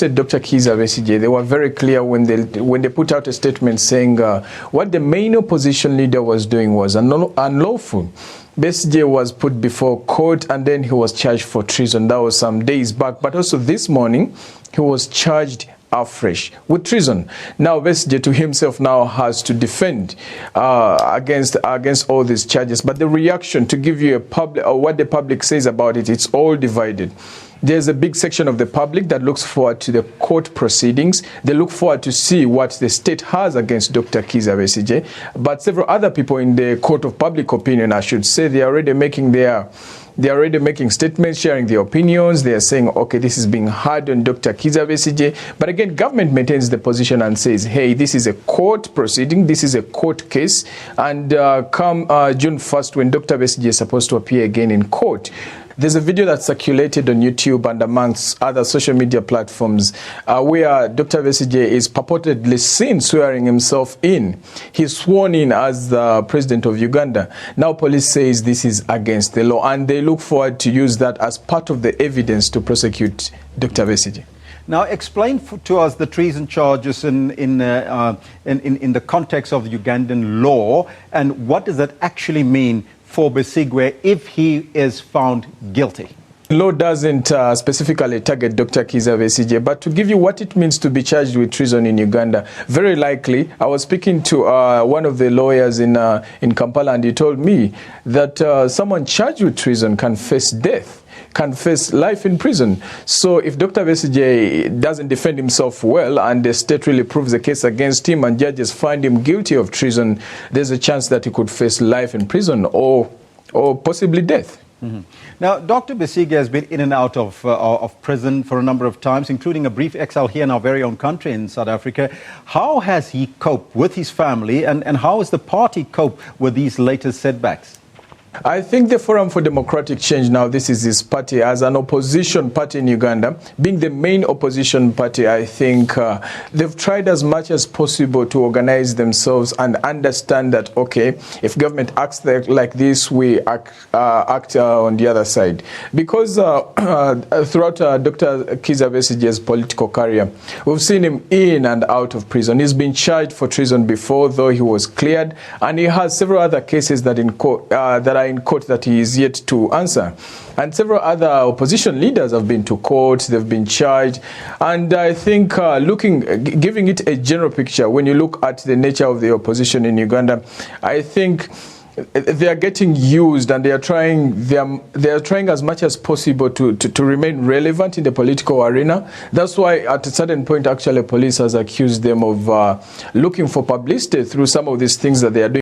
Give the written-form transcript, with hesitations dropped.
Dr. Kizza Besigye, they were very clear when they put out a statement saying what the main opposition leader was doing was unlawful. Besigye was put before court and then he was charged for treason. That was some days back. But also this morning, he was charged afresh with treason. Now Besigye to himself now has to defend against all these charges. But the reaction, to give you a public or what the public says about it, it's all divided. There's a big section of the public that looks forward to the court proceedings. They look forward to see what the state has against Dr. Kizza Besigye. But several other people in the court of public opinion, I should say, they're already making statements, sharing their opinions. They are saying, okay, this is being hard on Dr. Kizza Besigye. But again, government maintains the position and says, hey, this is a court proceeding, this is a court case. And come June 1st, when Dr. Besigye is supposed to appear again in court, there's a video that circulated on YouTube and amongst other social media platforms where Dr. Besigye is purportedly seen swearing himself in. He's sworn in as the president of Uganda. Now police says this is against the law and they look forward to use that as part of the evidence to prosecute Dr. Besigye. Now, explain to us the treason charges in the context of the Ugandan law, and what does that actually mean for Besigye if he is found guilty? The law doesn't specifically target Dr. Kizza Besigye, but to give you what it means to be charged with treason in Uganda, very likely, I was speaking to one of the lawyers in Kampala, and he told me that someone charged with treason can face death, can face life in prison. So if Dr. Besigye doesn't defend himself well and the state really proves the case against him and judges find him guilty of treason, there's a chance that he could face life in prison or possibly death. Mm-hmm. Now, Dr. Besigye has been in and out of prison for a number of times, including a brief exile here in our very own country in South Africa. How has he coped with his family, and how has the party coped with these latest setbacks? I think the Forum for Democratic Change now, this is his party as an opposition party in Uganda, being the main opposition party. I think they've tried as much as possible to organize themselves and understand that, okay, if government acts like this, we act on the other side. Because throughout Dr. Kizza Besigye's political career, we've seen him in and out of prison. He's been charged for treason before, though he was cleared, and he has several other cases that are in court that he is yet to answer. And several other opposition leaders have been to court, they've been charged. And I think giving it a general picture, when you look at the nature of the opposition in Uganda, I think they are getting used and they are trying as much as possible to remain relevant in the political arena. That's why at a certain point, actually, police has accused them of looking for publicity through some of these things that they are doing.